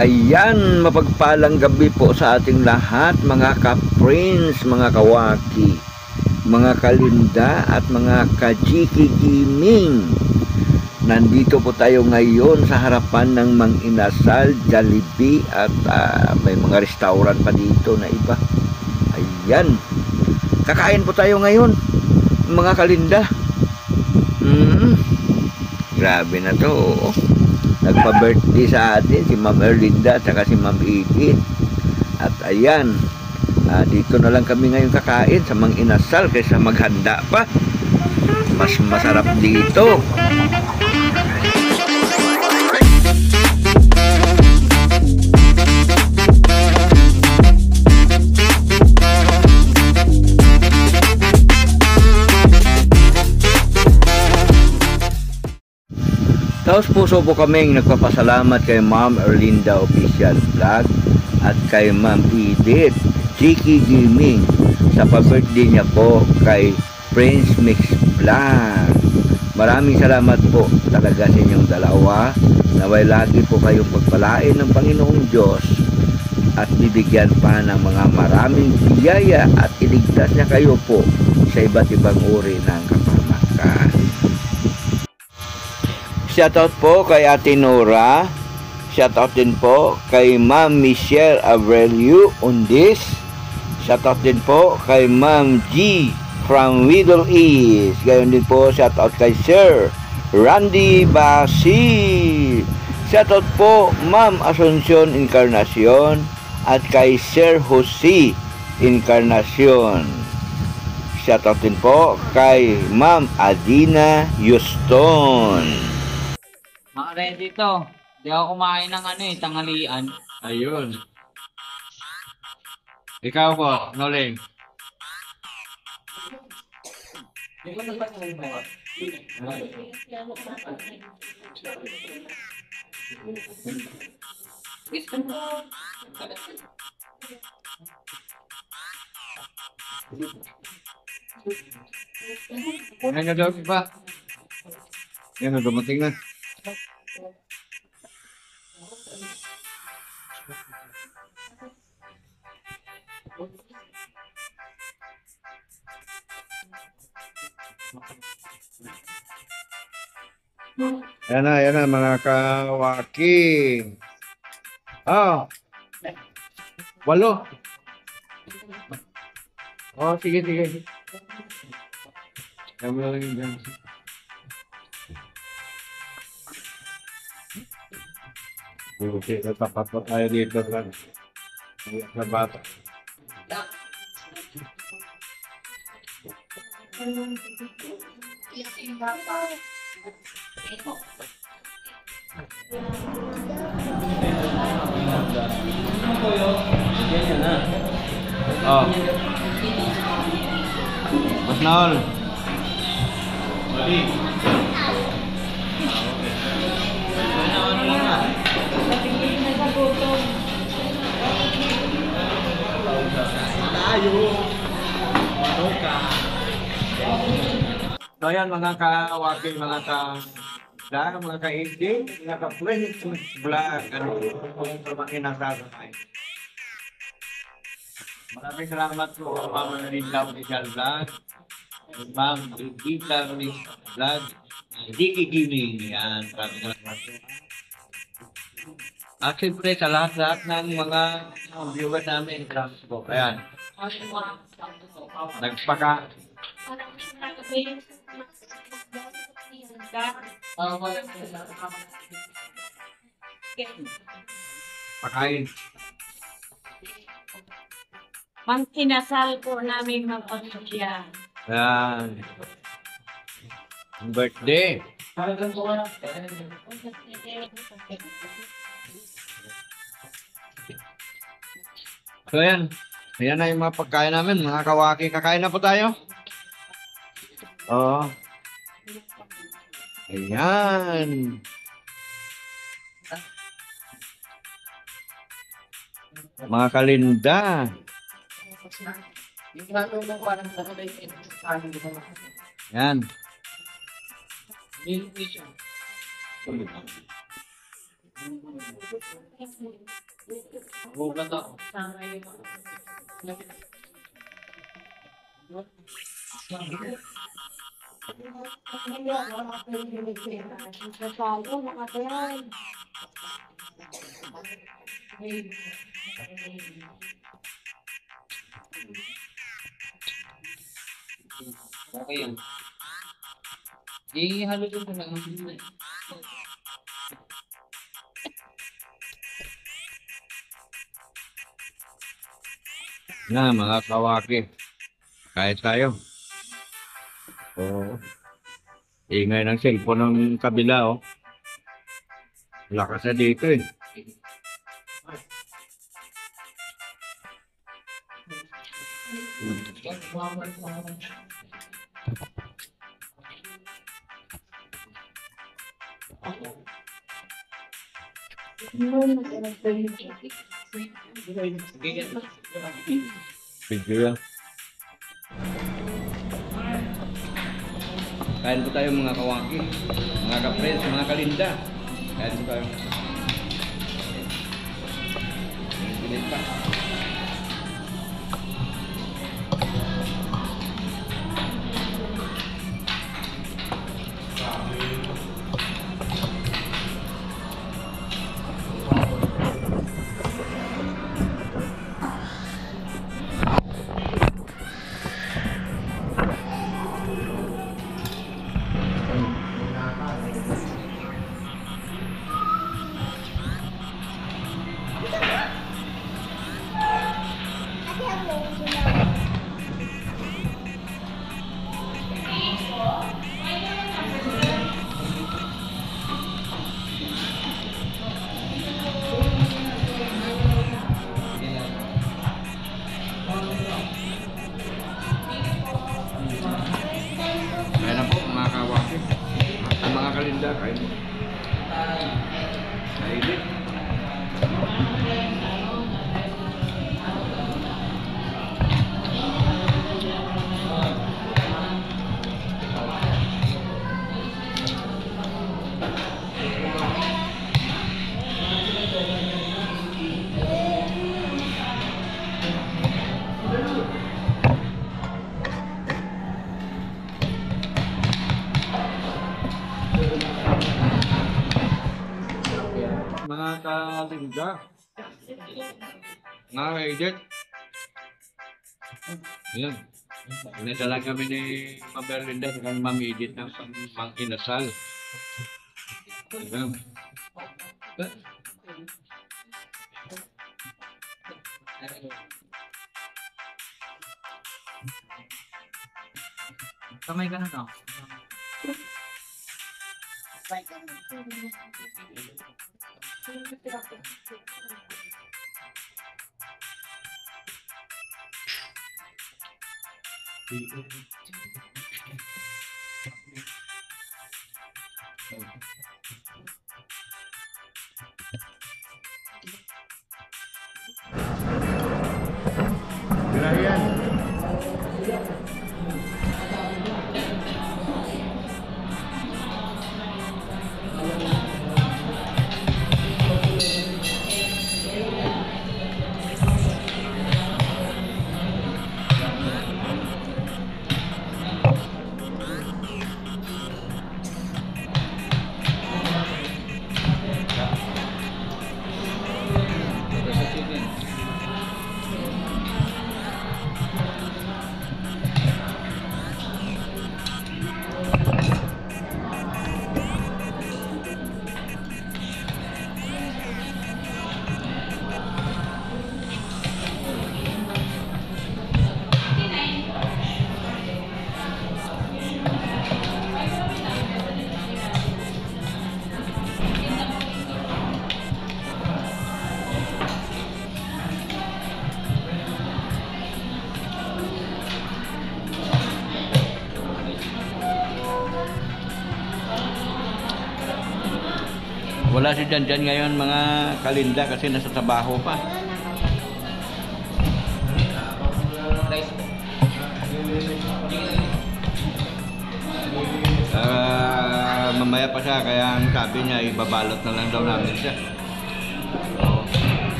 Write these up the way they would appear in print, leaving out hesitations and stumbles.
Ayan, mapagpalang gabi po sa ating lahat, mga ka-prince, mga kawaki, mga kalinda at mga kajiki gaming. Nandito po tayo ngayon sa harapan ng Mang Inasal, Jollibee at may mga restaurant pa dito na iba. Ayan, kakain po tayo ngayon, mga kalinda. Grabe na to. Nagpa-birthday sa atin si Ma'am Erlinda at saka si Ma'am Edith. At ayan, dito na lang kami ngayon kakain sa Mang Inasal kaysa maghanda pa. Mas masarap dito. Taos puso po kaming nagpapasalamat kay Ma'am Erlinda Official Vlog at kay Ma'am Edith Jiki Gaming sa pa-birthday niya po kay Prince Mix Vlog. Maraming salamat po talaga sa inyong dalawa. Naway lagi po kayong pagpalain ng Panginoong Diyos at bibigyan pa ng mga maraming biyaya at iligtas niya kayo po sa iba't ibang uri ng kapamakan. Shoutout po kay Ate Nora. Shoutout din po kay Ma'am Michelle Abreu Undis. Shoutout din po kay Ma'am G from Middle East. Gayon din po shoutout kay Sir Randy Basil. Shoutout po Ma'am Asuncion Encarnacion at kay Sir Jose Encarnacion. Shoutout din po kay Ma'am Adina Houston. Mga ready to. Di ako kumain ng tanghalian. Ayun. Ikaw po, Noling. Ano na daw ba? Yan na, dumating na. Yan na mga kawaki. Oh. 8. Oh, sige. Yan mo lang yung okay, tapat pa tayo dito sa bata. Oh. Mas naol. So yan mga kawaki, mga ka-indie, mga ka-Prince Vlog, kung Mang Inasal. Maraming salamat po Ma'am Erlinda Official Vlog, Ma'am Edita Vlog, Jiki Gaming. Yan, maraming salamat po. At siyempre sa lahat ng mga viewers namin, salamat po. Ayan. Pakain. Mang Inasal po namin magpapasya. Yan. Birthday. So yan. Ayan na yung mga pagkain namin, mga kawaki. Kakain na po tayo. Oo. Ayan. Mga kalinda. Yan. Bukat ako. Okay yan. Ihalutin ko lang. Na mga kawaki. Kahit tayo. Oh. Ingay ng cellphone ng kabila, oh. Lakas na dito, eh. Video yan. Kain po tayo mga kawaki, mga ka-friends, mga kalinda. Kain po tayo. Pilit pa. Kain na po mga kawaki. Ang mga kalinda, kain mo. Kainit. Mga kalinda. Mga kaedit. Yan. Pinadala kami ni Ma'am Berlinda sa kang Ma'am Edith ng pang-inasal. Yan. Kamay ka na, no? Gracias. Wala si Janjan ngayon mga kalinda kasi nasa trabaho pa. Mamaya pa siya kaya ang sabi niya ibabalot na lang daw namin siya. Oh.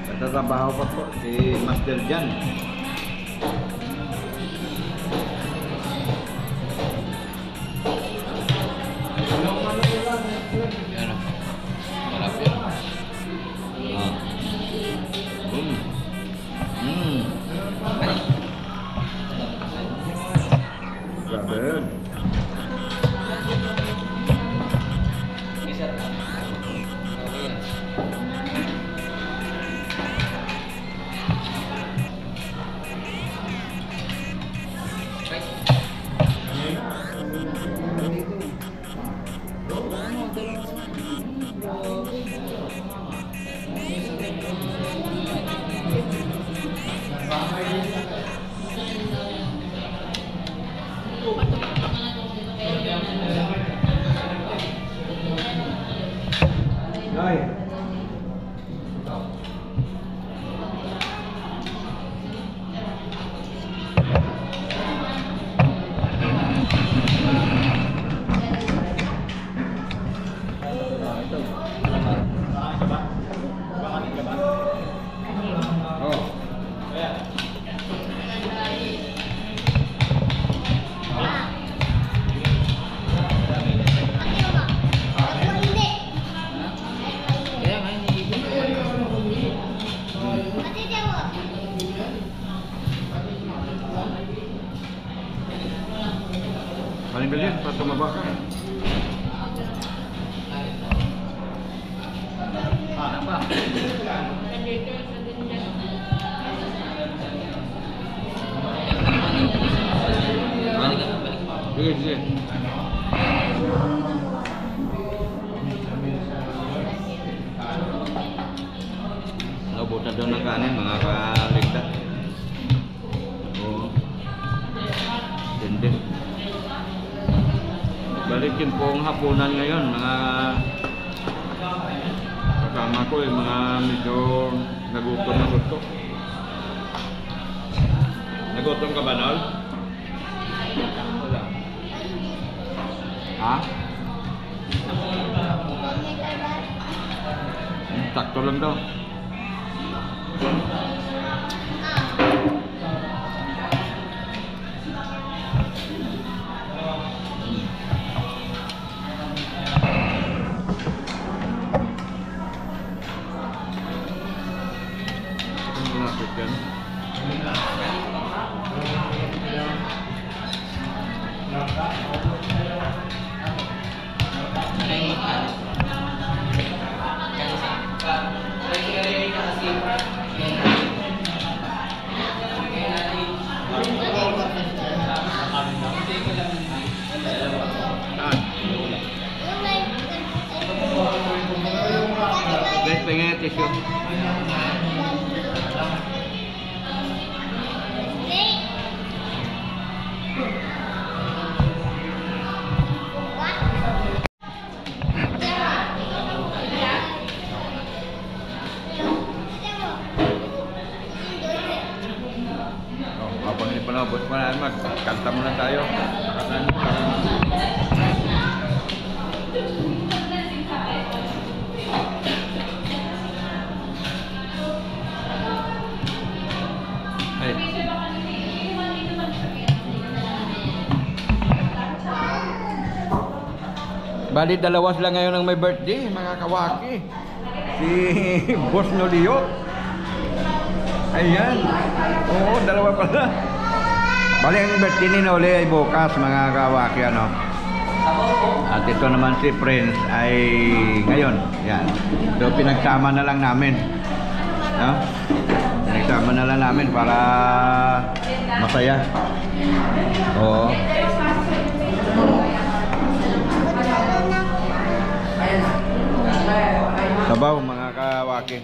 Nagtatrabaho pa po si Master Jan. Yan o. Sarap yan. Ah. Grabe yun. Paling bilis, para tumaba ka. Sige, sige. Nabutan daw ng kanin, mga kaligtas. Oo. Hindi. Balikin po ang hapunan ngayon, mga kasama ko, mga medyo nagutom na gusto. Nagutom ka ba, Nol? Ha? Sakto lang daw. Guys, pengen tisu. Abang ini pala, bos pala, magkanta muna tayo. Ay. Bali, dalawa sila ngayon ang may birthday, mga kawaki. Si Boss Nolio. Ayan. Oo, dalawa pala. Bali, ang birthday ni Noli ay bukas, mga kawaki, ano. At ito naman si Prince ay ngayon. Yan. So, pinagsama na lang namin. No? Pinagsama na lang namin para masaya. Oo. Sabaw, mga kawaki.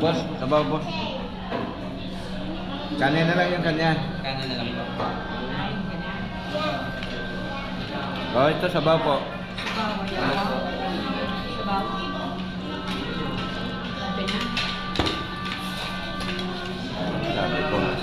Boss, sabaw, boss. Kanin na lang yung kanya. Kanin na lang po. Oh, ito sabaw po. Sabi ko.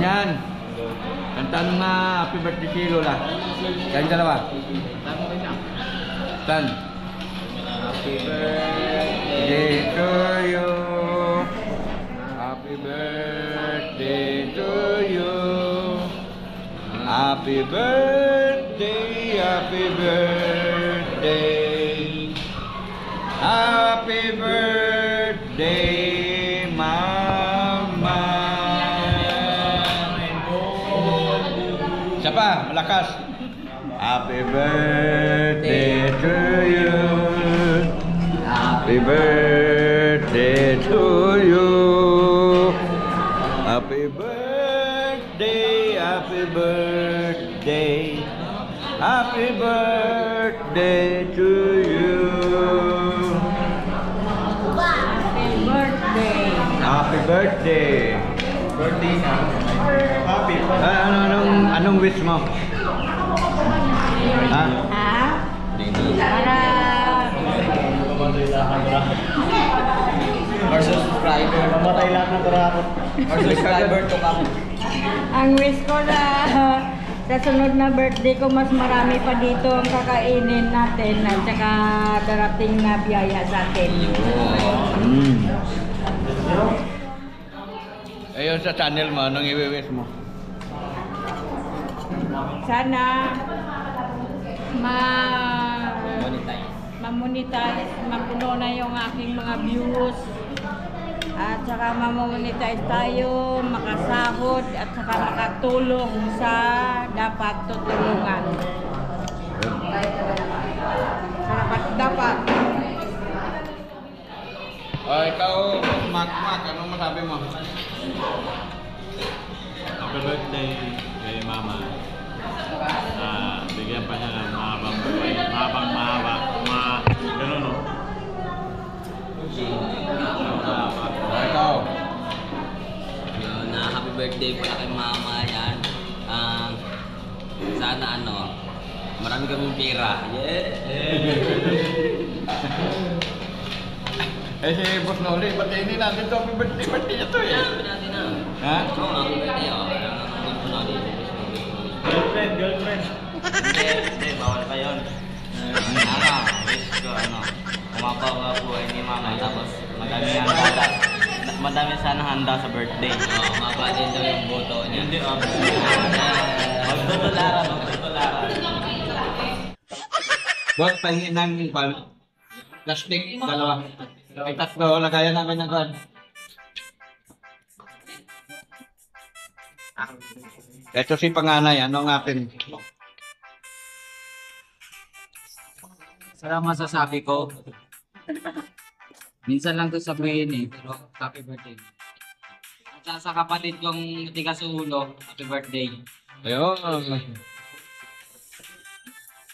Yan. Kantaan mo nga happy birthday si Lola. Kayong dalawa. Tan. Happy birthday to you. Happy birthday to you. Happy birthday, happy birthday. Happy birthday, Mama. Siapa? Malakas. Happy birthday to you. Happy birthday to you. Happy birthday, happy birthday. Happy birthday to you. Happy birthday. Happy birthday. Birthday na. Happy. Anong wish mo? Ha? Ha? Para Or subscriber. Mamatay lahat ng kurakot. Or subscriber to come. ang wish ko na sa sunod na birthday ko mas marami pa dito ang kakainin natin at saka darating na biyaya sa atin. Ayun sa channel mo, anong i-wish mo? Sana ma-monetize, mapuno na yung aking mga views at saka ma-monetize tayo, makasahod at saka makatulong sa dapat tutulungan. Dapat. Ikaw, Mac, anong masabi mo? Happy birthday kay Mama. Bigyan pa niya ng mahabang buhay. Ganun, no? Ikaw. Yun, happy birthday pala kay Mama yan. Sana marami kaming pera. Si Boss Noli, batiin natin ito. Happy birthday niya to eh. Natin na. Ha? Oo, happy birthday ako. Girlfriend. Hindi, bawal pa yun. Wish ko, kumapaw buhay ni Mama, tapos madami sana handa sa birthday. Oo, mapa din daw yung boto niya. Hindi, magtutularan. Boss, pahingin ng plastic, dalawa. Ay, tatlo, lagayan namin ng kwan. Ito si panganay, anong akin? Salamat sa sabi ko. Minsan lang to sabihin pero happy birthday. At sa kapatid kong tiga sa ulo, happy birthday. Ayun.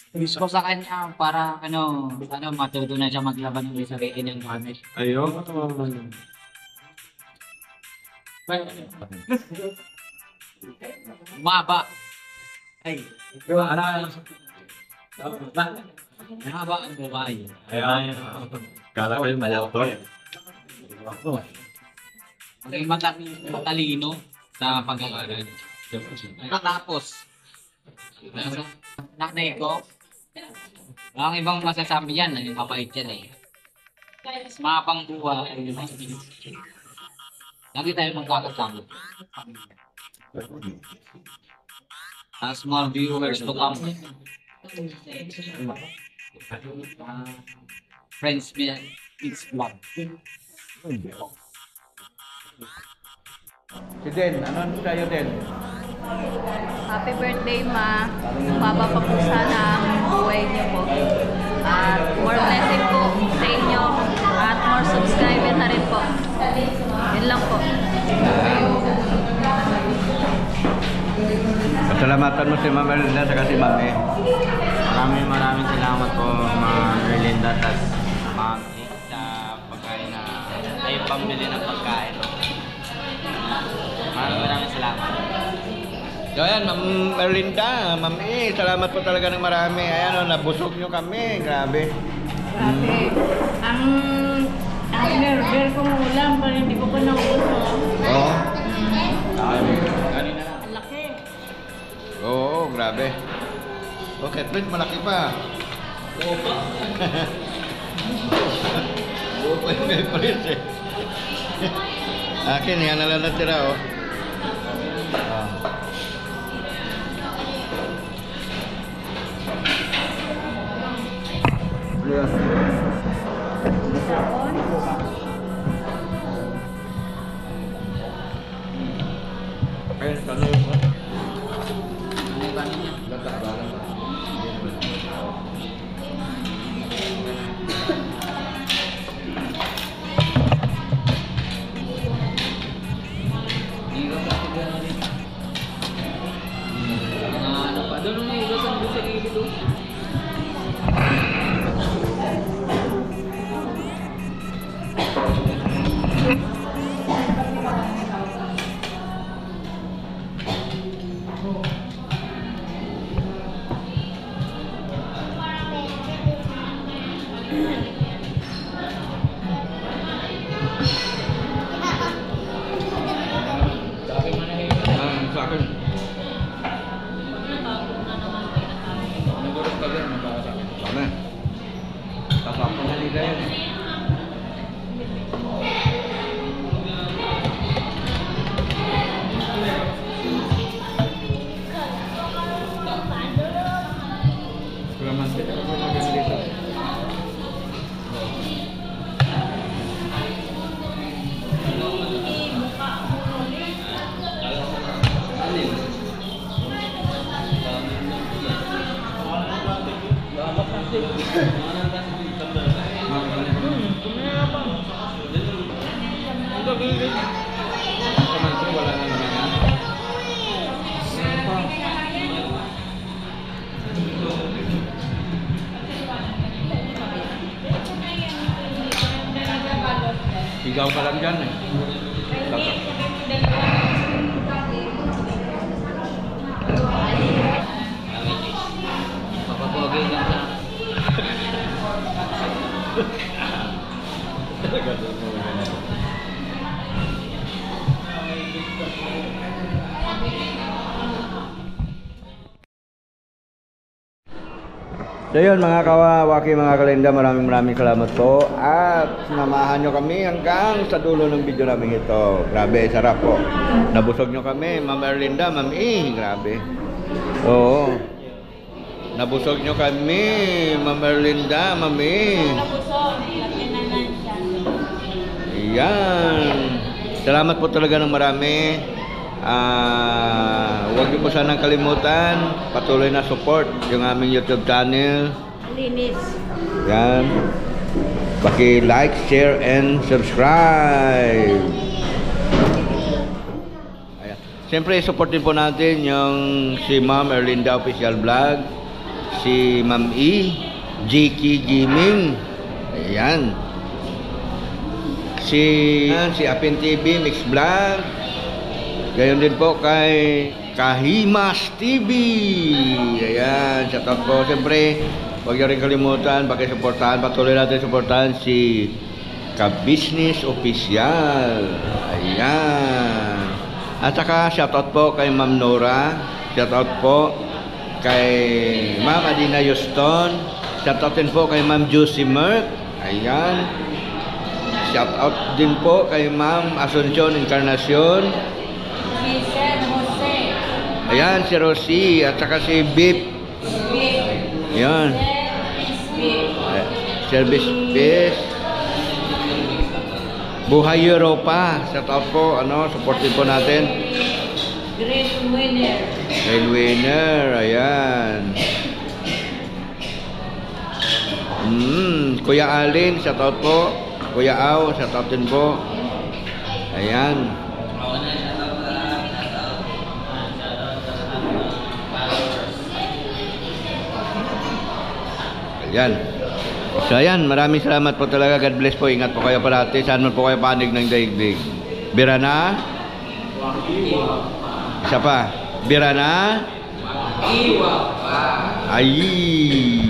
Wish ko sa kanya para matuto na siya maglaban ng sarili niyang gamit. Ayun. Maba. Ay. Mahaba ang buhay. Ayan. Kala ko yung malauto. Maging matalino sa pag-aaral. Tapos, nanay ko, ang ibang masasabi yan, mapait yan eh. Mapang buhay. Lagi tayo magkakasama. As more viewers to come. Friends, it's vlog. Si Den, ano sa'yo Den? Happy birthday, Ma. Baba pa po sana ang buhay niyo po. At more blessing po sa inyo. At more subscriber na rin po. Yun lang po. Pasalamatan mo si Mama Erlinda sa si Mami. Maraming salamat po, Ma'am Erlinda, tas Ma'am sa pagkain na kayo pambili ng pagkain. No? Maraming salamat. So ayan, Ma'am Merlinda, Ma'am E, salamat po talaga ng marami. Ayan o, nabusog nyo kami. Grabe. Grabe. Ang nerver kong ulam, pero hindi ko pa naubos. Oo. Ang laki. Oo, grabe. Okay, Prince, malaki pa. Oo pa. Oo pa yung may Prince eh. Akin, yan na lang natira oh. Ayun, sana yun po. Latak ba? Doon may iwasan doon sa gilid doon. Sa akin. Sana. Tatapon na nila yun. Sigaw ka lang dyan eh. Papapogay lang sa... So yun mga kawawaki, mga kalinda, maraming salamat po at sinamahan nyo kami hanggang sa dulo ng video namin ito. Grabe, sarap po. Nabusog nyo kami, Ma'am Erlinda, Ma'am E, grabe. Oo. Nabusog nyo kami, Ma'am Erlinda, Ma'am E. Nabusog, laki na lang siya. Ayan. Salamat po talaga ng marami. Huwag niyo po sanang kalimutan, patuloy na support yung aming YouTube channel. Linis. Yan. Paki-like, share, and subscribe. Ayan. Siyempre, supportin po natin yung si Ma'am Erlinda Official Vlog, si Ma'am E, JK Gaming. Ayan. Si Apin TV, Mix Vlog. Gayon din po kay Kahimas TV. Ayan, shout out po. Siyempre, huwag niyo rin kalimutan, pakisuportahan, patuloy natin suportahan si Ka-Business Official. Ayan. At saka, shout out po kay Ma'am Nora. Shout out po kay Ma'am Adina Houston. Shout out din po kay Ma'am Juicy Merck. Ayan. Shout out din po kay Ma'am Asuncion Encarnacion. Ayan, si Rosie at saka si Bip. Ayan. Service Base. Buhay Europa. Shout out po, supportin po natin. Great winner. Great winner, ayan. Kuya Alin, shout out po. Kuya Au, shout out din po. Ayan. Yan. So ayan, maraming salamat po talaga. God bless po. Ingat po kayo parati. Saan man po kayo panig ng daigdig. Bira na? Isa pa. Bira na? Ay.